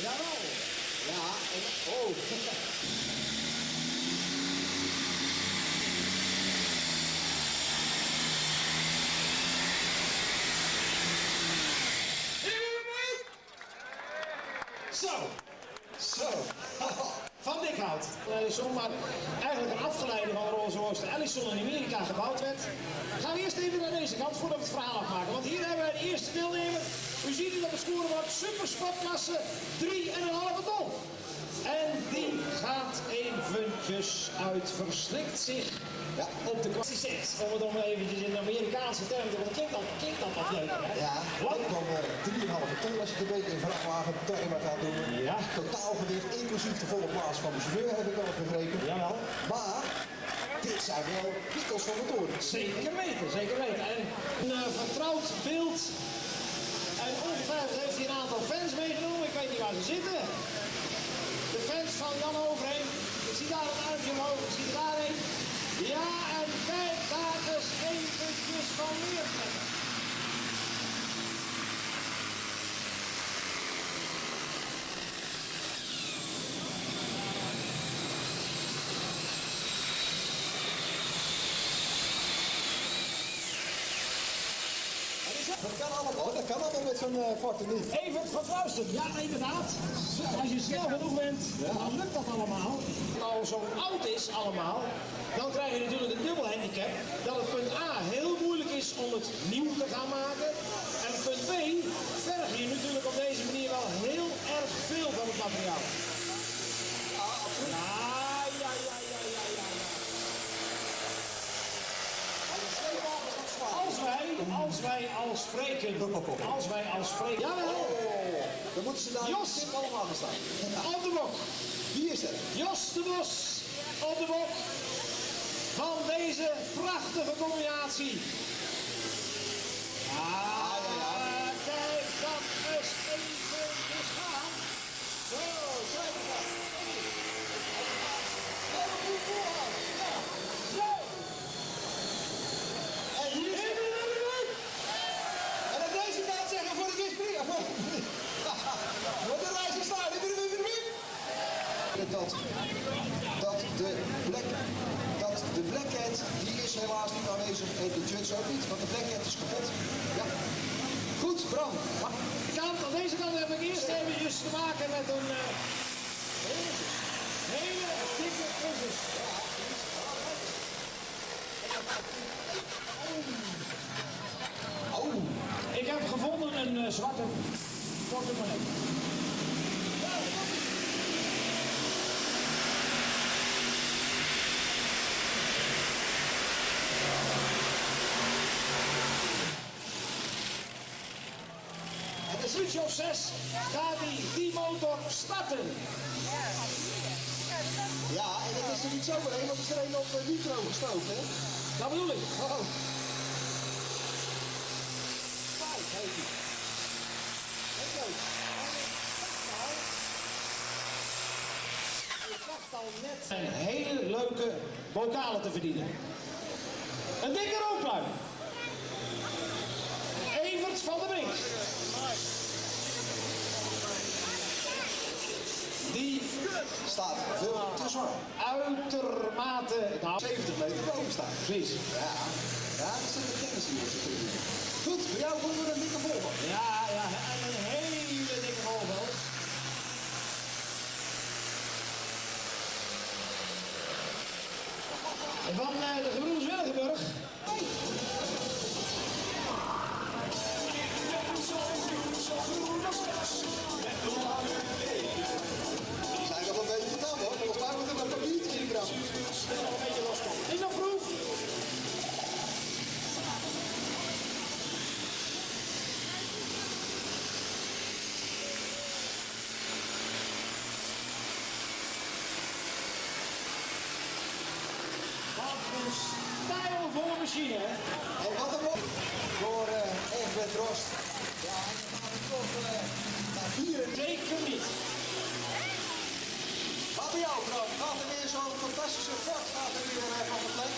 Jawel. Ja, en... Oh. Zo. Van Dikhout. Maar eigenlijk een afgeleide van de Rolls-Royce Allison in Amerika gebouwd werd. Gaan we eerst even naar deze kant voordat we het verhaal afmaken. Want hier hebben we de eerste deelnemer. U ziet het op het scorebord. Supersportklasse 3,5 ton. En die gaat eventjes uit, verslikt zich op de kwestie 6. Om het dan eventjes in de Amerikaanse termen te doen. Dat klinkt al wat leuker, hè? Ja, lang dan 3,5 ton als je het een beetje in vrachtwagentermen gaat doen. Ja. Totaalgewicht, inclusief de volle plaats van de chauffeur, heb ik al begrepen. Jawel. Maar dit zijn wel kittels van de toren. Zeker weten, zeker weten. En een vertrouwd beeld. En ongetwijfeld heeft hij een aantal fans meegenomen. Ik weet niet waar ze zitten. De fans van Jan Overheem. Ik zie daar een armpje omhoog. Ik zie er daar een. Ja, en kijk daar eens eventjes van neertrekken. Dat kan allemaal met zo'n forte niet. Evert van Fluisten, ja inderdaad. Als je snel genoeg bent, dan lukt dat allemaal. Als het al zo oud is allemaal, dan krijg je natuurlijk een dubbel handicap. Dat het punt A heel moeilijk is om het nieuw te gaan maken. En punt B verg je natuurlijk op deze manier wel heel erg veel van het materiaal. Als wij als spreken. Jawel! Dan moeten ze daar Jos allemaal gaan staan. Op de bok. Wie is het? Jos de Bos op de bok van deze prachtige combinatie. Kijk dat eens even gaan. Zo, En hier is en op deze kant zeggen voor de Gispri. Voor de reis is daar. Dat de Black Cat, die is helaas niet aanwezig en de Judge ook niet, want de Black Cat is kapot. Ja. Goed, Bram. Aan deze kant heb ik eerst eventjes te maken met een hele dikke cursus. Ik heb gevonden een zwarte portemonnee. En de minuutje of 6 gaat die motor starten. Ja, en dat is er niet zomaar een, want er is er een op nitro gestoken, hè? Dat bedoel ik. Ik dacht al net een hele leuke vocalen te verdienen. Een dikke rookpluim. Evert van der Brink. Die staat veel te zwaar. Uitermate, nou, 70 meter boven staat. Precies. Ja, dat zit de kennis hier. Goed, voor jou vonden we een dikke volgende. Ja, en een hele dikke volgende. En van de gebroeders Wilgenburg. Die zijn nog een beetje knap hoor, volgens mij moeten we een papiertjes in krabben. Een beetje loskomen. Is nog vroeg? Wat een stijlvolle machine, hè? En wat een mop voor Egbert Drost. Ja, hij gaat toch naar 4. Zeker niet. Wat bij jou, Bram? Gaat er weer zo'n fantastische Ford gaat er weer van de plek?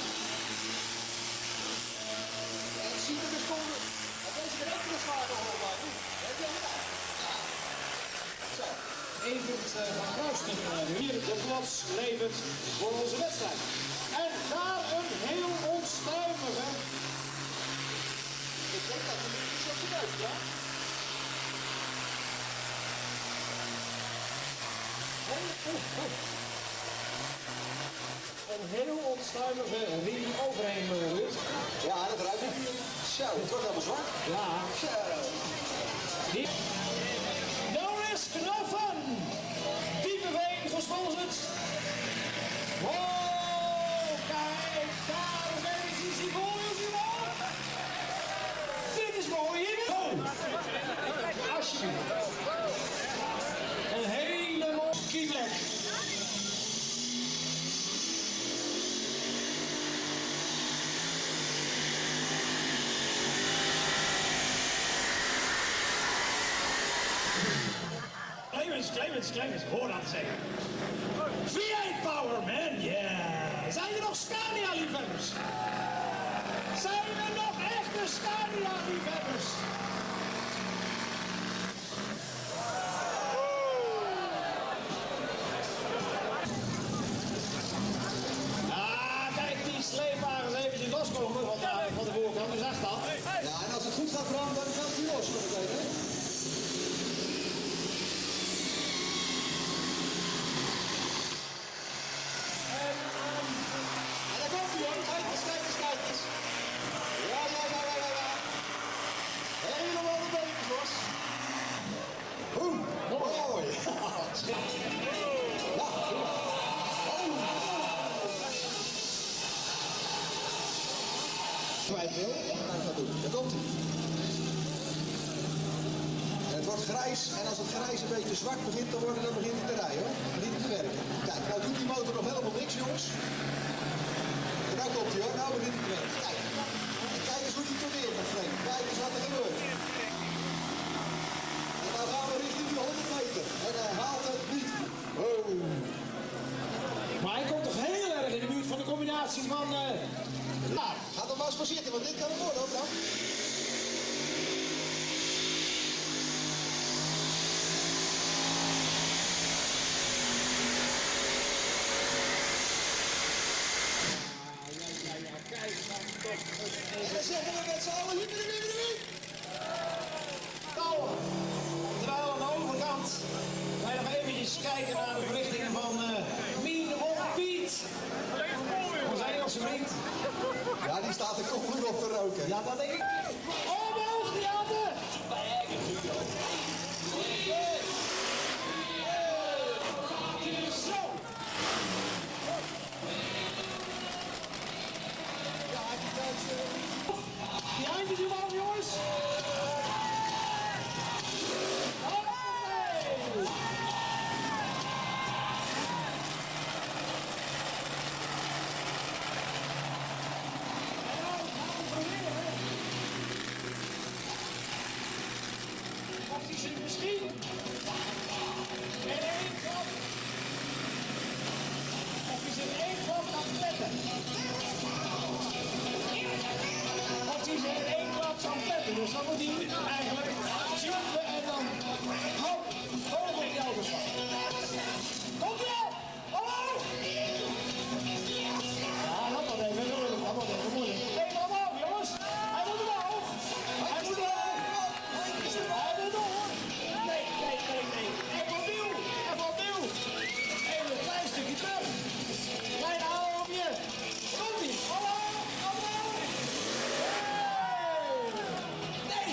En het ziet er dus gewoon... Het is er ook een zwaar nog op, maar heb je hem? Ja. Zo. Evert van Kruisten. Hier de plots levert voor onze wedstrijd. En daar een heel onstuimige. Ik denk dat hij niet is op zijn neus, ja? Een heel onstuimige ring overheen, Ruud. Ja, dat ruikt ik. Zo, het wordt helemaal zwart. Ja. Zo. No risk, no fun. Diepeveen gesponsord. Oh, kijk, daar is die mooi, is die mooi. Dit is mooi, hier. Oh, alsjeblieft. Een hele mooie skiplek. Clemens, hoor dat zeggen. V8 Power, man, yeah. Zijn er nog Scania-liefhebbers? Zijn er nog echte Scania-liefhebbers? Kijk die sleepwagens eventjes loskomen van de voorkant, dus echt dat. Ja, en als het goed gaat branden, dan gaat hij los. Kijk eens. Ja. Helemaal de beentjes los. Mooi. Ja. Kwijt wil, wat gaan we doen? Daar komt hij. Het wordt grijs en als het grijs een beetje zwart begint te worden, dan begint hij te rijden hoor. Dan begint hij te werken. Kijk, nou doet die motor nog helemaal niks jongens. En nou komt hij hoor, nou begint hij te werken. Kijk eens hoe hij toneert met Frank. Kijk eens wat er gebeurt. En nou gaan we richting die 100 meter. En hij haalt het niet. Oh. Maar hij komt toch heel erg in de buurt van de combinatie van... Nou, ga er maar eens voor zitten, want dit kan het worden hoor, Bram. En dan zeggen we met z'n allen, hier. Nou, terwijl aan de overkant wij nog eventjes kijken naar de verrichtingen van Mean One Piet. Onze Engelse vriend. Ja, die staat er kom op te roken. Ja, dat denk ik. Omhoog die handen! Zo! Die eindjes omhoog, jongens! Misschien in één klap. Of hij ze in één klap kan petten. Of hij ze in één klap kan petten. Dus dan moet hij eigenlijk jumpen en dan hop, boven die auto's van. Komt ie op! Omhoog! Ja, dat wordt even moeilijk. Dat wordt even moeilijk. Nee, maar omhoog jongens! Hij moet omhoog! Hij moet omhoog! Hij moet door! Nee. Even opnieuw! Even een klein stukje terug. Klein hoofdje. Komt-ie. Omhoog. Nee.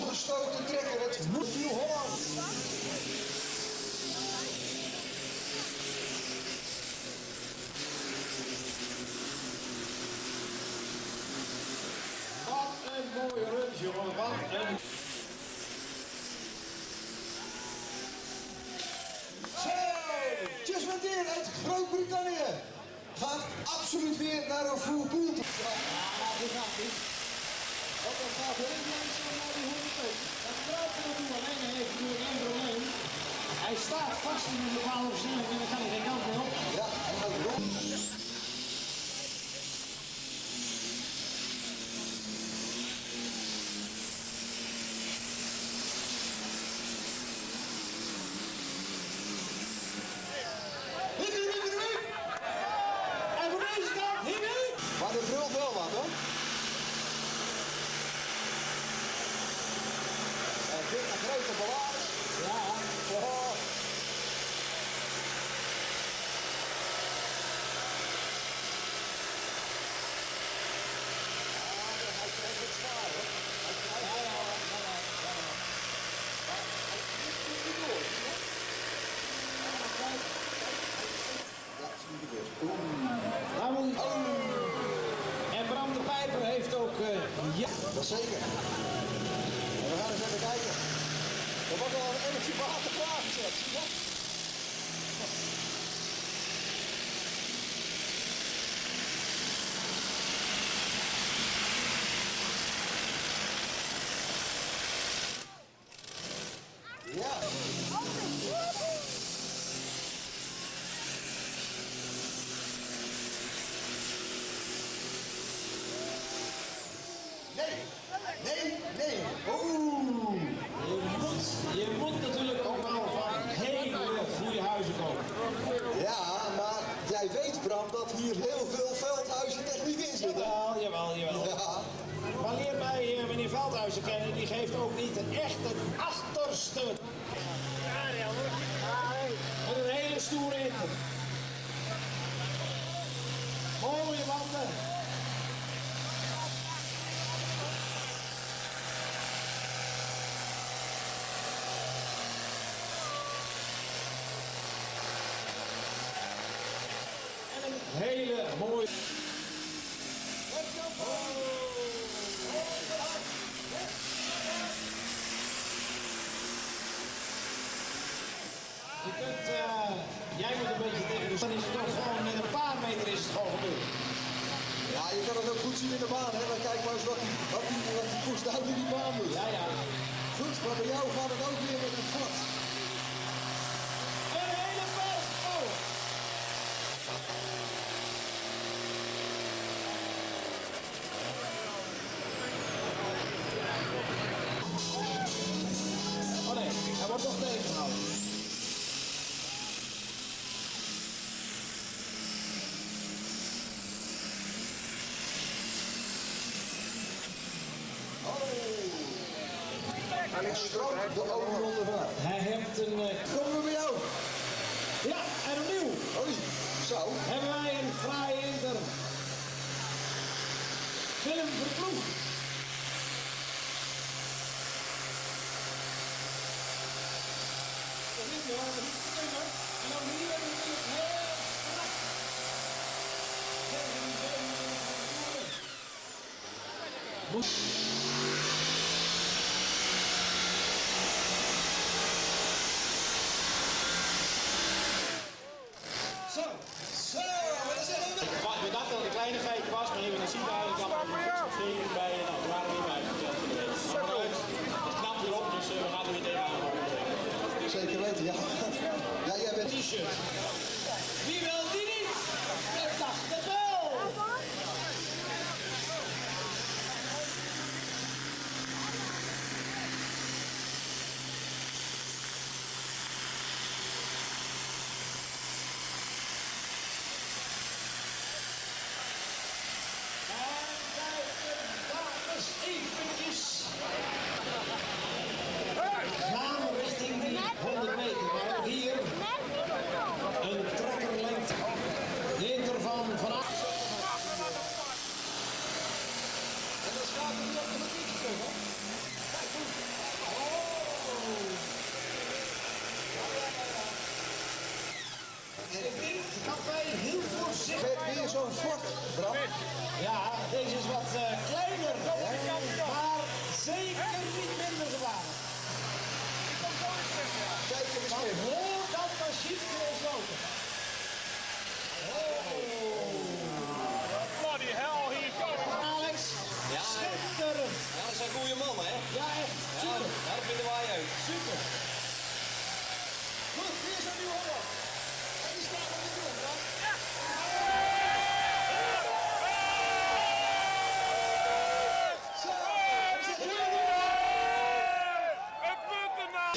wisselgestoten trekker. Het moet nu Holland. Wat een mooie run, jongen. Wat een... Zo, Jusmandeer uit Groot-Brittannië gaat absoluut weer naar een full pool. Ja, dit gaat niet. Want dan gaat er één langzaam naar die 100 meter. Dat kruipt er naartoe, alleen hij heeft natuurlijk één probleem. Hij staat vast in de bepaalde versnelling en dan kan hij geen kant meer op. Ja, en ook rond. En voor deze kant, hier. Maar er brult wel wat, hoor. En dit een grote ballage. Ja. Oh. Hij krijgt het zwaar, hoor. Hij krijgt het zwaar. Maar hij is niet door, zie je? Ja, het is niet gebeurd. Nou, en Bram de Pijper heeft ook... ja. Dat zeker. En we gaan eens even kijken. Er wordt al een emmertje water klaargezet, zie je? Ja. Nee. Oeh. Je moet natuurlijk ook wel van hele goede huizen komen. Ja, maar jij weet, Bram, dat hier heel veel Veldhuizen techniek in zit. Hè? Jawel. Ja. Maar leer mij meneer Veldhuizen kennen, die geeft ook niet echt het achterste. Met een hele stoere hitte. Mooie banden. En een hele mooie... Je kunt, jij moet een beetje tegen de dan is het toch gewoon met een paar meter is het gewoon gebeurd. Ja, je kan het ook goed zien in de baan, hè. Dan kijk maar eens wat die poest uit in die baan doet. Ja. Goed, maar bij jou gaat het ook weer met het glad. Een hele pas. Oh. Oh nee, hij wordt toch tegengehouden. Hij stroomt de overronde van. Hij heeft een... Komen we bij jou? ja, en opnieuw Oei, zo. hebben wij een fraaie inter. Willem Verploeg. Dat is hij hoor, dat is het nummer. En dan hier natuurlijk heel strak. Tegen die benen van de toeren. Zo, wat is het? We dachten dat het een kleine feitje was, maar even een ziekenhuis kwam er bij, nou, we waren weer bij gezet voor de week. Maar vooruit, het knapt weer op, dus we gaan er weer tegenaan. Zeker weten, ja. Ja, jij bent... T-shirt. Wie wil die niet? Ik dacht het wel. Dames, eventjes. Gaan we richting die 100 meter. Maar ook hier een Met weer zo'n Ford, Bram. Ja, deze is wat kleiner, maar zeker niet minder zwaar. Kijk hem eens even. Heel dat machine ontsloten. Bloody hell, he's going. Alex, Ja, schitterend. ja, dat zijn goede mannen, hè? Ja, echt. Ja, Super. dat vinden wij ook. Super. Goed, hier is een nieuwe hond. En die staat op de grond, Bram. Zo, daar zit hij. Het punt erna!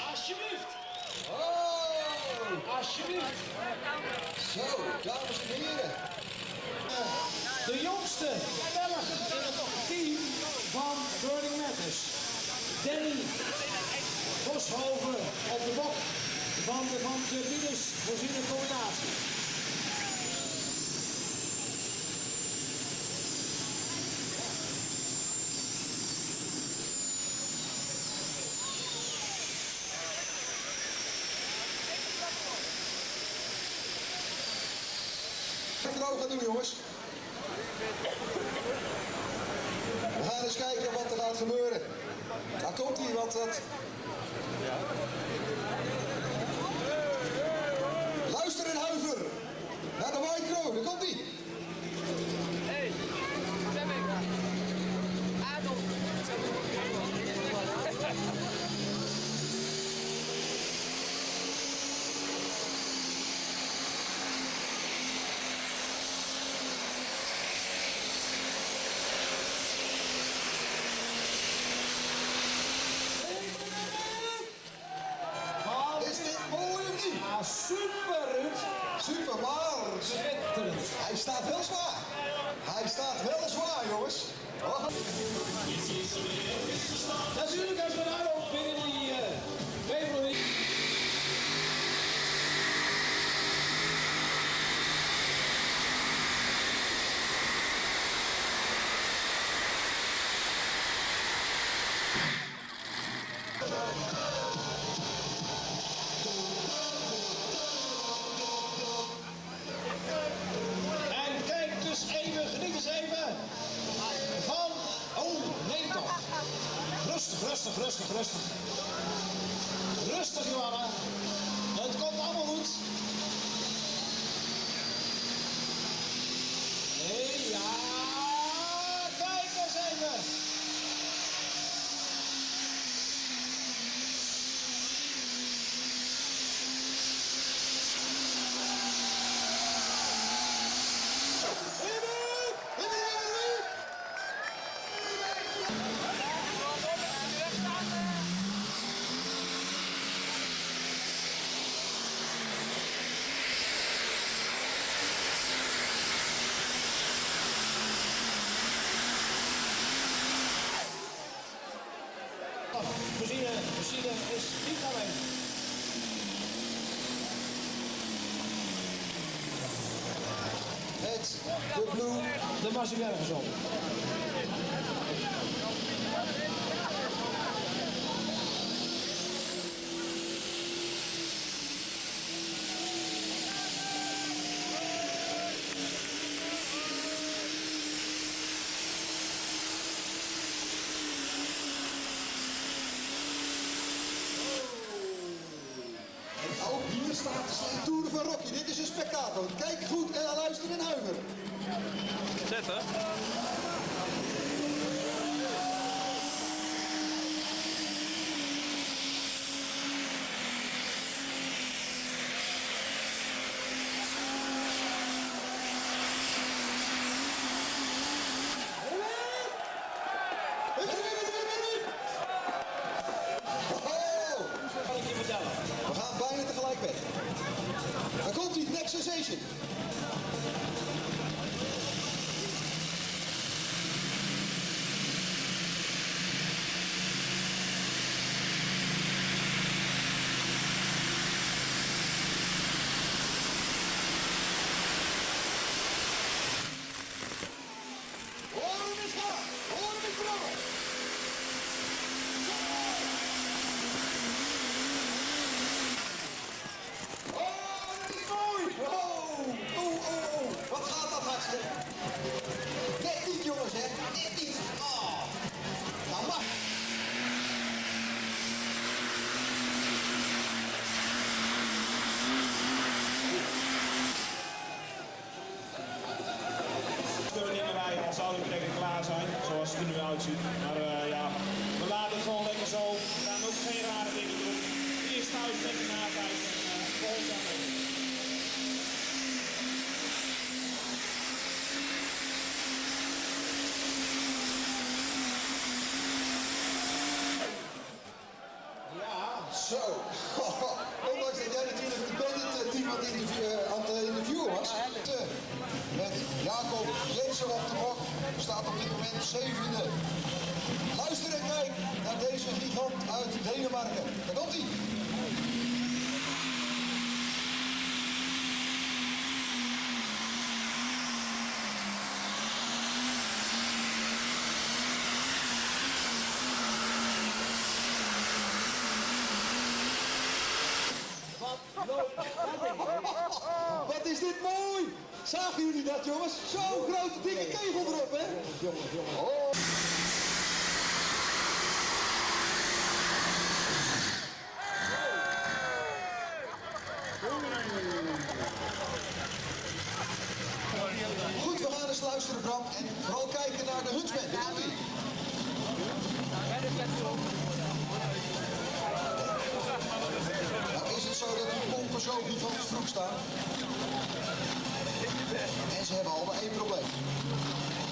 Alsjeblieft. Oh, Alsjeblieft. zo, dames en heren. De jongste Belg in het team van Burning Matters. Danny Boshoven op de bok van de van turbines voorziene combinatie. Even erover gaan doen, jongens. We gaan eens kijken wat er gaat gebeuren. Daar komt hij, want dat... Luister en huiver naar de White Crow, daar komt hij. Hey, Stemming. Adolf. Is dit mooi of niet? Ja, super Ruud. Super, maar Schitterend. hij staat wel zwaar. Hij staat wel zwaar, jongens. Oh. Natuurlijk hebben we daar ook binnen die Beverly. En kijk dus even, geniet eens even van... Oh, nee toch. Rustig, rustig, rustig, rustig. Rustig, Johanna. Het komt allemaal goed. Nee, ja. Kijk eens even. Machine is niet alleen. Het, de Blue. De Massey ergens op. En ook hier staat de toeren van Rocky. Dit is een spektakel. Kijk goed en luister en huiver. Zetten. Oh, Kan ik je vertellen. we gaan bijna tegelijk weg. Dan komt hij, Next Sensation. zijn, zoals het er nu uitziet. Maar ja, we laten het gewoon lekker zo. We gaan ook geen rare dingen doen. Eerst thuis, lekker na thuis en volgend jaar mee. Zo, ondanks dat jij natuurlijk de bandit-team aan het interviewen was. Met Jacob Jensen op de bok, staat op dit moment 7e. Luister en kijk naar deze gigant uit Denemarken. Daar komt hij. Wat is dit mooi! Zagen jullie dat, jongens? Zo'n grote dikke kegel erop, hè? Oh. Goed, we gaan eens luisteren, Bram. En vooral kijken naar de Huntsman. Daar komt ie. Nou is het zo dat die pompen zo gigantisch vroeg staan. En ze hebben allemaal één probleem.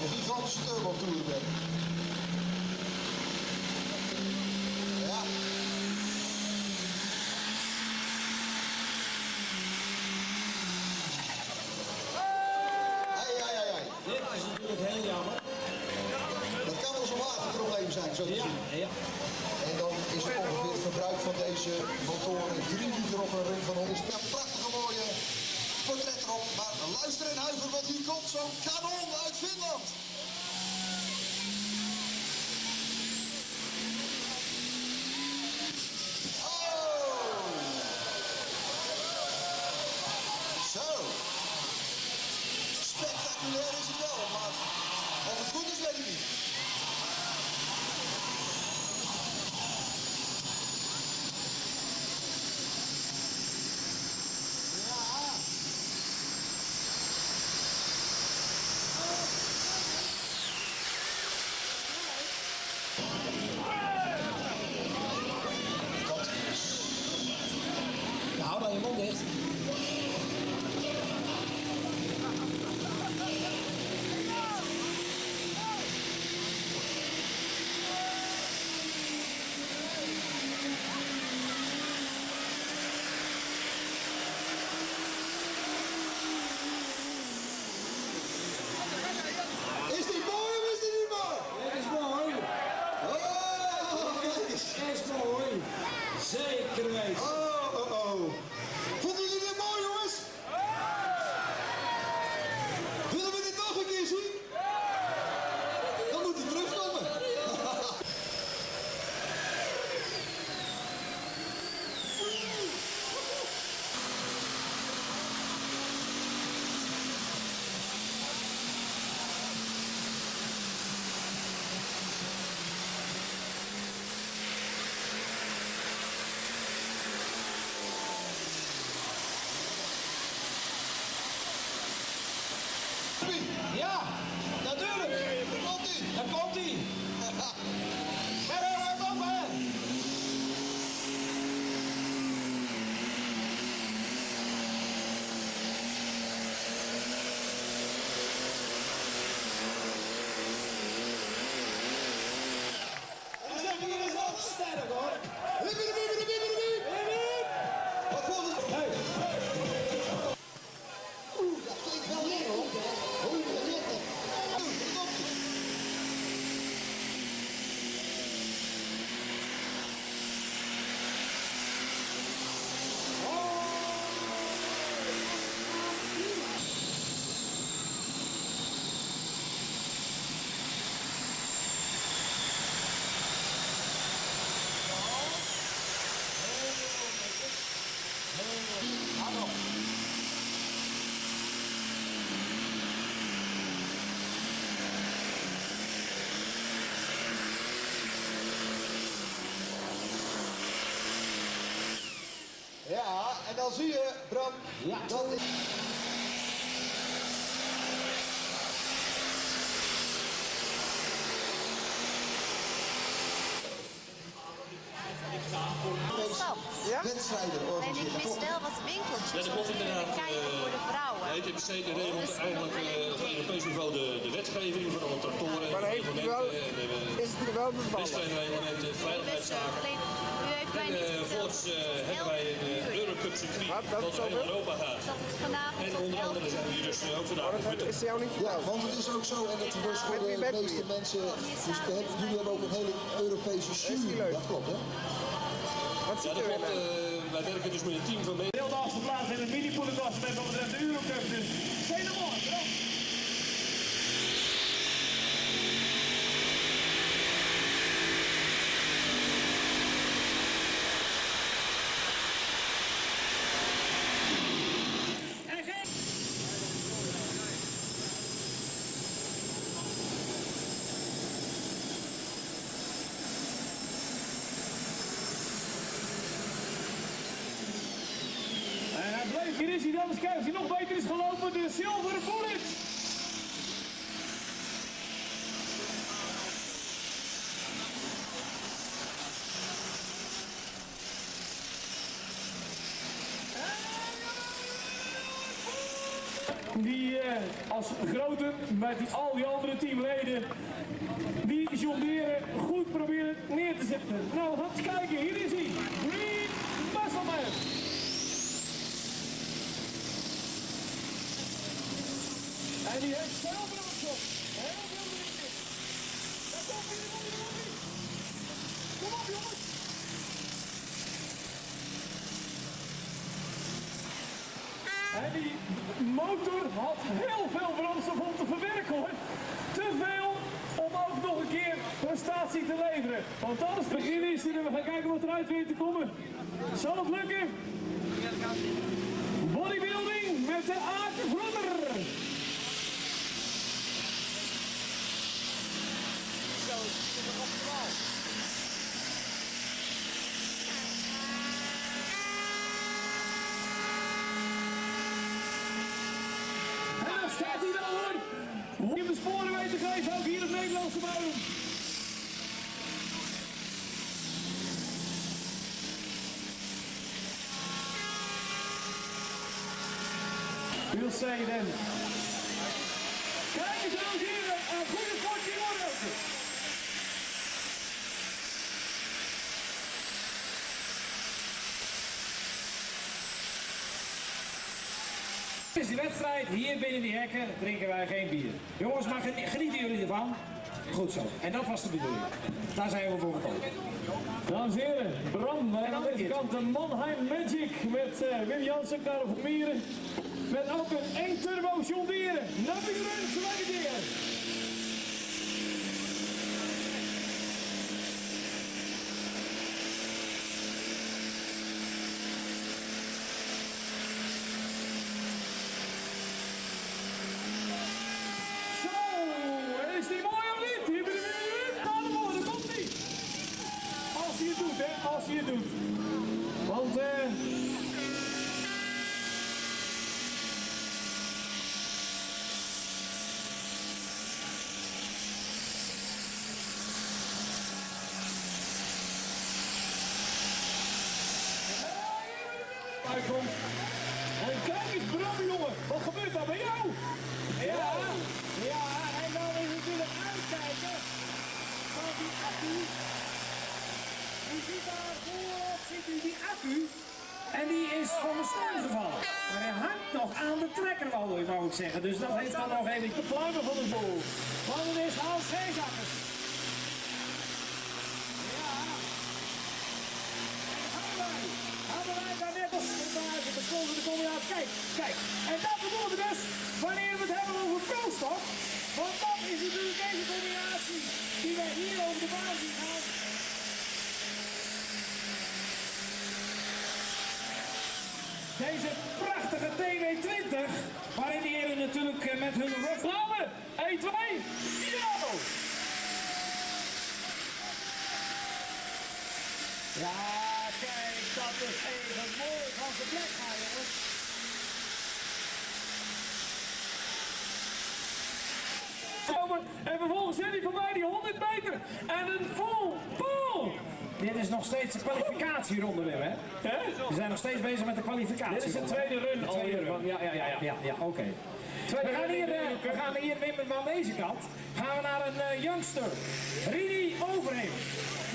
Een gigantische turbo-toerenbek. Ja. Ai. Dit is natuurlijk heel jammer. Dat kan wel zo'n waterprobleem zijn, zo te zien. Ja. En dan is het ongeveer het verbruik van deze motoren 3 liter op een ring van 100. Ja, prachtige mooie portret erop. Maar luister en huiver, want hier komt zo'n kanon uit Finland. Oh! Zo. Spectaculair is het wel, maar of het goed is, weet ik niet. Nou, dan je mond dicht. Is die mooi of is die niet mooi? Dit is mooi. Oh, kijk eens. Dit is mooi. Zeker weten. Oh. Vonden jullie dit mooi, jongens? Willen we dit nog een keer zien? Dan moet hij terugkomen. Ja, natuurlijk. Daar komt hij. Daar komt hij. Ga er maar op, hè. En zeg hier is wel sterk, hoor. Wat volgens Hey. dat klinkt wel lekker, hoor. Hoe dat lekker. Daar komt hij. Ja, en dan zie je, Bram, Ja. dat is... Ja, dat klopt inderdaad. kijken voor de vrouwen. De ETPC regelt eigenlijk op Europees niveau de wetgeving van alle tractoren. Maar heeft u wel, is het u wel bevallen? Richtlijnreglementen, veiligheidszaken. U heeft mij niet verteld Voorts hebben wij een Eurocup circuit dat door heel Europa gaat. dat het vanavond En tot onder 11 andere uur zijn we hier dus ook vandaag. Dat is jou niet Ja, verteld. want het is ook zo, en dat was voor de meeste mensen, dus jullie hebben ook een hele Europese jury. Dat klopt, hè? Wat Ja, ziet dat u klopt. erin? Wij werken dus met een team van mee. Heel de achtste plaats in het mini-poelenklassement wat betreft de Eurocup. Dus helemaal bedankt. En hij bleef, hier is hij dan, eens kijken of hij nog beter is gelopen, de Silver Bullet. Die als grote, met al die andere teamleden, die jongeren goed proberen neer te zetten. Nou, we gaan eens kijken, hier is hij, Green Muscleman. En die heeft veel brood op. Heel veel brood. Daar komt hij, daar komt hij. Kom op, jongens. En die motor had heel veel brandstof om te verwerken, hoor. Te veel om ook nog een keer prestatie te leveren. Want anders beginnen is er en we gaan kijken wat eruit weet te komen. Zal het lukken? Bodybuilding met de Aard Brother. En daar staat hij dan, hoor. Hoe je hem de sporen weet te geven, ook hier op Nederlandse bodem. We'll say then. Kijk eens, dames en heren, een goede portie oorlogen. Dit is de wedstrijd, hier binnen die hekken drinken wij geen bier. Jongens, maar genieten jullie ervan? Goed zo, en dat was de bedoeling. Daar zijn we voor gekomen. Dames en heren, Bram, en aan deze kant de Mannheim Magic met Wim Jansen, Karel van Mieren. Met ook een 1 turbo John Deere. Navigator selecteer. Zo, is die mooi of niet? Hier ben je weer. Ga ervoor, daar komt hij. Als hij het doet, hè, als hij het doet. Want uitkomt. En kijk eens, Bram, jongen, wat gebeurt daar bij jou? Ja, en dan is natuurlijk uitkijken van die accu. U ziet daar voorop, ziet u die accu. En die is van de steun gevallen. Maar hij hangt nog aan de trekker, wou ik zeggen. Dus dat heeft dan nog even de pluimen van de boel. Want het is Hans Geesakkers. De combinatie. Kijk. En dat bedoelen we dus wanneer we het hebben over pro-stof. Want dat is natuurlijk deze combinatie die wij hier over de baan zien gaan. Deze prachtige TW20, waarin die heren natuurlijk met hun roughlamen. 1, 2, Dynamo! Ja, kijk, dat is even mooi van zijn plek gaan, jongens. En vervolgens zit hij voorbij die 100 meter. En een vol pool. Dit is nog steeds de kwalificatieronde, Wim, hè? We zijn nog steeds bezig met de kwalificatie. Dit is de tweede run alweer. Ja, oké. We gaan hier Wim, aan deze kant gaan we naar een youngster. Rini Overheem.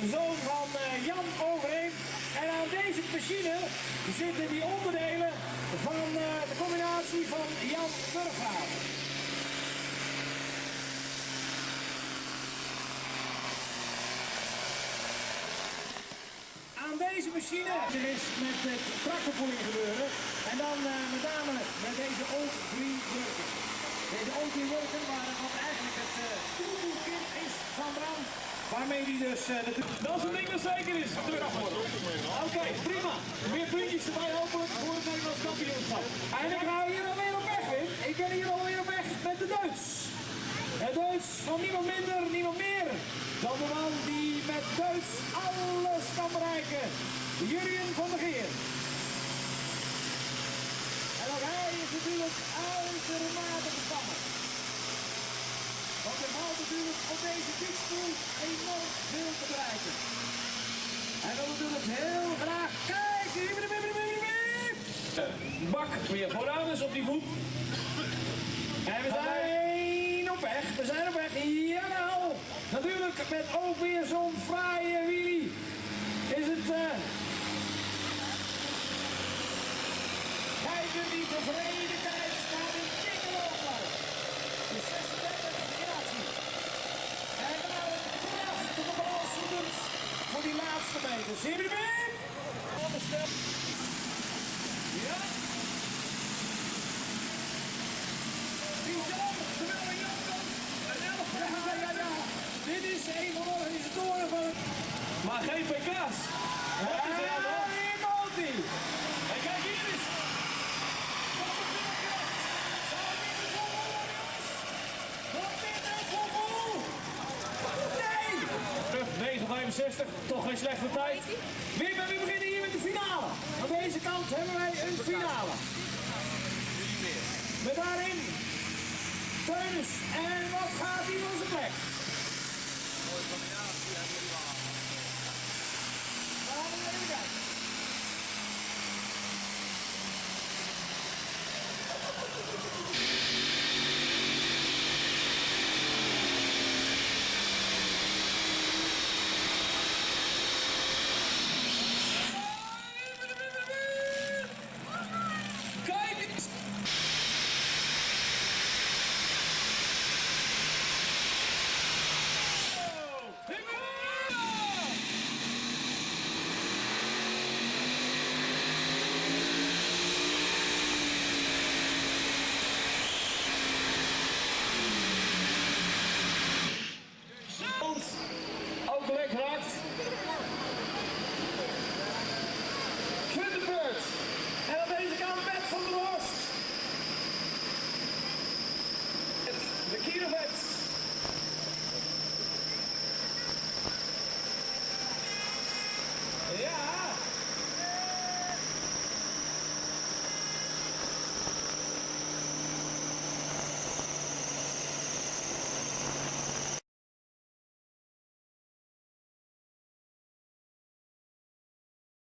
De zoon van Jan Overheem. En aan deze machine zitten die onderdelen van de combinatie van Jan Burghaven. Aan deze machine er is met het tractorvoering gebeuren. En dan met name met deze Oak-Green Worker. Deze Oak-Green Worker, waar wat eigenlijk het toevoeging is van Bram. Waarmee die dus Dat is een ding dat zeker is. Oké, prima. Meer puntjes erbij hopelijk voor het Nederlands kampioenschap. En ik ga hier alweer op weg, Wim. Ik ben hier alweer op weg met de Duits. Het Duits van niemand minder, niemand meer dan de man die met Duits alles kan bereiken. Jurjen van der Geer. En ook hij is natuurlijk uitermate gespannen. Want er valt natuurlijk op deze fietsstoel enorm veel te bereiken. Hij wil natuurlijk heel graag kijken. Bak weer vooraan is op die voet. En we zijn op weg. We zijn op weg. Jawel. Natuurlijk met ook weer zo'n fraaie wheelie. Is het... Kijken die tevreden kijkt naar de kinderlooploop. De 36e generatie. En dan een prachtige balans voor die laatste meter. Zie je hem? Ja. Die zelf, terwijl hij opkomt. Ja. Dit is een van de organisatoren van het... Maar geen pk's. Hier komt hij. En kijk hier eens. Nee! Terug 9,65. Toch geen slechte tijd. Wim, we beginnen hier met de finale. Aan deze kant hebben wij een finale. Met daarin Teunus. En wat gaat hier onze plek?